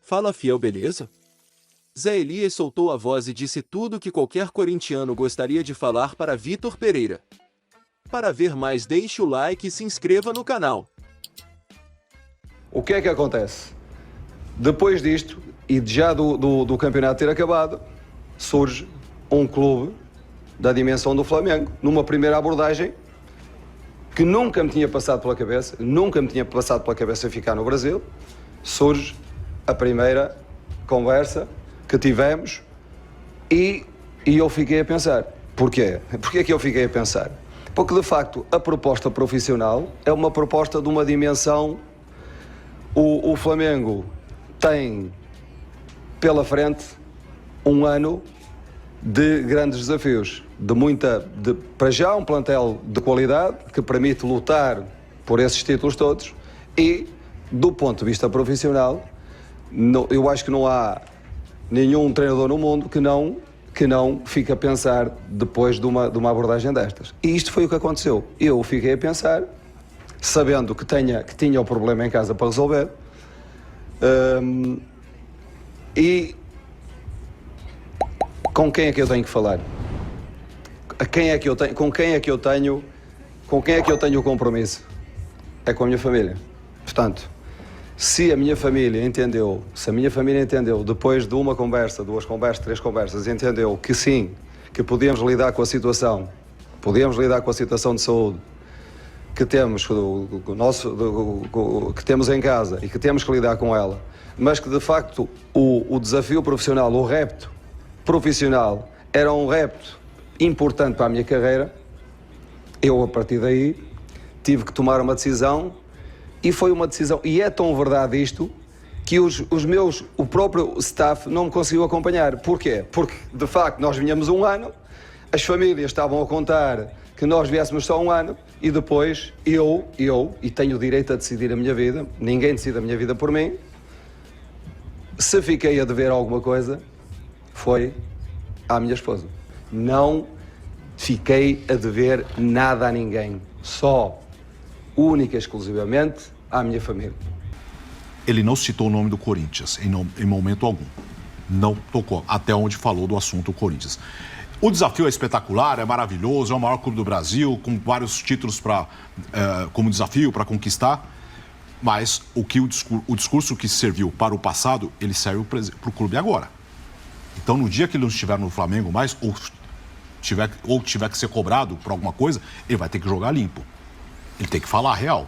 Fala, fiel, beleza? Zé Elias soltou a voz e disse tudo o que qualquer corintiano gostaria de falar para Vitor Pereira. Para ver mais, deixe o like e se inscreva no canal. O que é que acontece? Depois disto, e já do campeonato ter acabado, surge um clube da dimensão do Flamengo, numa primeira abordagem que nunca me tinha passado pela cabeça ficar no Brasil. Surge a primeira conversa que tivemos e eu fiquei a pensar. Porquê? Porquê que eu fiquei a pensar? Porque, de facto, a proposta profissional é uma proposta de uma dimensão. O Flamengo tem pela frente um ano de grandes desafios, para já um plantel de qualidade que permite lutar por esses títulos todos e, do ponto de vista profissional, eu acho que não há nenhum treinador no mundo que não fique a pensar depois de uma abordagem destas. E isto foi o que aconteceu. Eu fiquei a pensar, sabendo que tinha o problema em casa para resolver, e com quem é que eu tenho que falar? Com quem é que eu tenho o compromisso? É com a minha família. Portanto, se a minha família entendeu, depois de uma conversa, 2 conversas, 3 conversas, entendeu que sim, que podíamos lidar com a situação de saúde que temos, que temos em casa e que temos que lidar com ela, mas que de facto o desafio profissional, o repto profissional era um repto importante para a minha carreira, eu a partir daí tive que tomar uma decisão. E foi uma decisão, e é tão verdade isto, que o próprio staff não me conseguiu acompanhar. Porquê? Porque, de facto, nós vinhamos um ano, as famílias estavam a contar que nós viéssemos só um ano, e depois eu, e tenho o direito a decidir a minha vida, ninguém decide a minha vida por mim, se fiquei a dever alguma coisa, foi à minha esposa. Não fiquei a dever nada a ninguém, só, única e exclusivamente, à minha família. Ele não citou o nome do Corinthians em momento algum. Não tocou, até onde falou do assunto Corinthians. O desafio é espetacular, é maravilhoso, é o maior clube do Brasil, com vários títulos como desafio para conquistar, mas o discurso que serviu para o passado, ele serve para o clube agora. Então, no dia que ele não estiver no Flamengo mais, ou tiver que ser cobrado por alguma coisa, ele vai ter que jogar limpo. Ele tem que falar a real.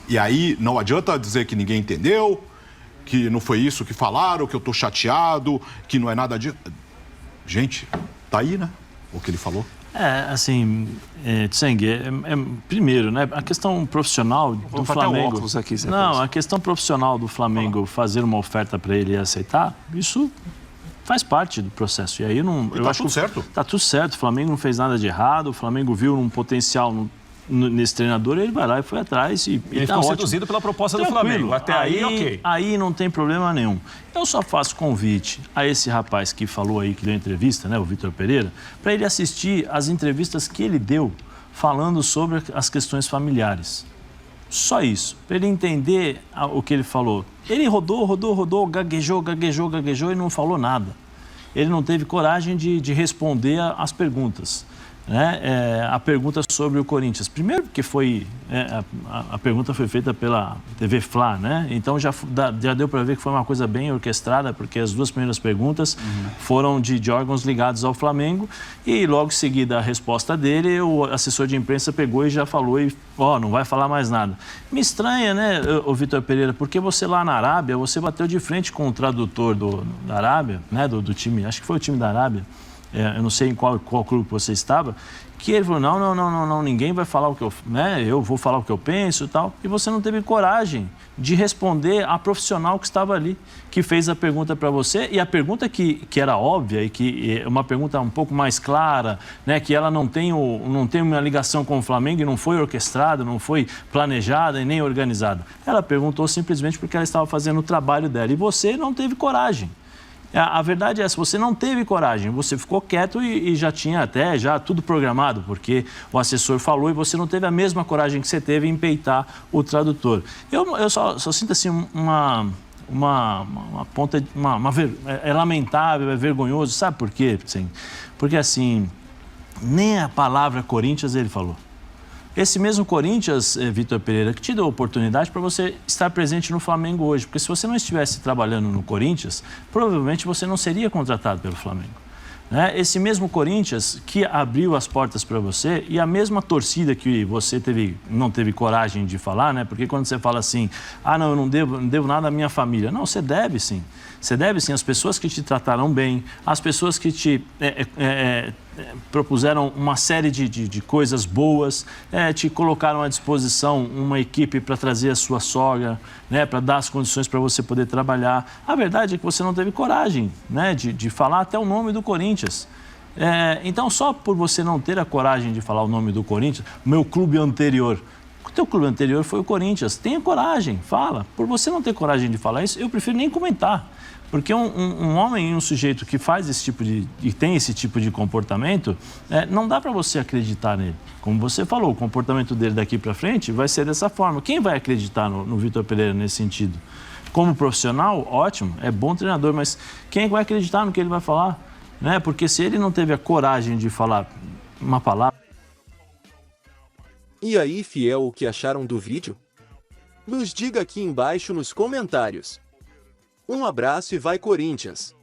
E aí não adianta dizer que ninguém entendeu, que não foi isso que falaram, que eu tô chateado, que não é nada disso. Gente, tá aí, né? O que ele falou. Tseng, primeiro, né? A questão profissional do Flamengo. Aqui, a questão profissional do Flamengo fazer uma oferta para ele aceitar, isso faz parte do processo. E aí eu acho tudo certo. Tá tudo certo. O Flamengo não fez nada de errado, o Flamengo viu um potencial nesse treinador, ele vai lá e foi atrás e ele ficou seduzido pela proposta do Flamengo. Até aí, ok. Aí não tem problema nenhum. Eu só faço convite a esse rapaz que falou aí, que deu entrevista, né, o Vitor Pereira, para ele assistir as entrevistas que ele deu falando sobre as questões familiares. Só isso, para ele entender o que ele falou. Ele rodou, gaguejou e não falou nada. Ele não teve coragem de responder as perguntas. Né? A pergunta sobre o Corinthians. Primeiro porque a pergunta foi feita pela TV Fla, né? Então já deu para ver que foi uma coisa bem orquestrada, porque as 2 primeiras perguntas foram de órgãos ligados ao Flamengo e logo em seguida a resposta dele, o assessor de imprensa pegou e já falou e não vai falar mais nada. Me estranha, né, o Vitor Pereira, porque você lá na Arábia, você bateu de frente com o tradutor da Arábia, né, do time, acho que foi o time da Arábia, eu não sei em qual clube você estava, que ele falou, não, ninguém vai falar o que eu vou falar o que eu penso e tal, e você não teve coragem de responder a profissional que estava ali, que fez a pergunta para você, e a pergunta que era óbvia e que é uma pergunta um pouco mais clara, né, que ela não tem uma ligação com o Flamengo e não foi orquestrada, não foi planejada e nem organizada. Ela perguntou simplesmente porque ela estava fazendo o trabalho dela, e você não teve coragem. A verdade é essa, você não teve coragem, você ficou quieto e já tinha até tudo programado, porque o assessor falou e você não teve a mesma coragem que você teve em peitar o tradutor. Eu só sinto assim uma ponta, é lamentável, é vergonhoso. Sabe por quê? Sim, porque assim, nem a palavra Corinthians ele falou. Esse mesmo Corinthians, Vitor Pereira, que te deu a oportunidade para você estar presente no Flamengo hoje. Porque se você não estivesse trabalhando no Corinthians, provavelmente você não seria contratado pelo Flamengo. Né? Esse mesmo Corinthians que abriu as portas para você e a mesma torcida que você não teve coragem de falar, né? Porque quando você fala assim, não, eu não devo nada à minha família. Não, você deve sim. Você deve sim. As pessoas que te trataram bem, as pessoas que te propuseram uma série de coisas boas, te colocaram à disposição uma equipe para trazer a sua sogra, né, para dar as condições para você poder trabalhar. A verdade é que você não teve coragem, né, de falar até o nome do Corinthians. Então, só por você não ter a coragem de falar o nome do Corinthians, meu clube anterior, o teu clube anterior foi o Corinthians, tenha coragem, fala. Por você não ter coragem de falar isso, eu prefiro nem comentar. Porque um homem e um sujeito que faz esse tipo e tem esse tipo de comportamento, não dá para você acreditar nele. Como você falou, o comportamento dele daqui para frente vai ser dessa forma. Quem vai acreditar no Vitor Pereira nesse sentido? Como profissional, ótimo, é bom treinador, mas quem vai acreditar no que ele vai falar? Né? Porque se ele não teve a coragem de falar uma palavra... E aí, fiel, o que acharam do vídeo? Nos diga aqui embaixo nos comentários. Um abraço e vai Corinthians!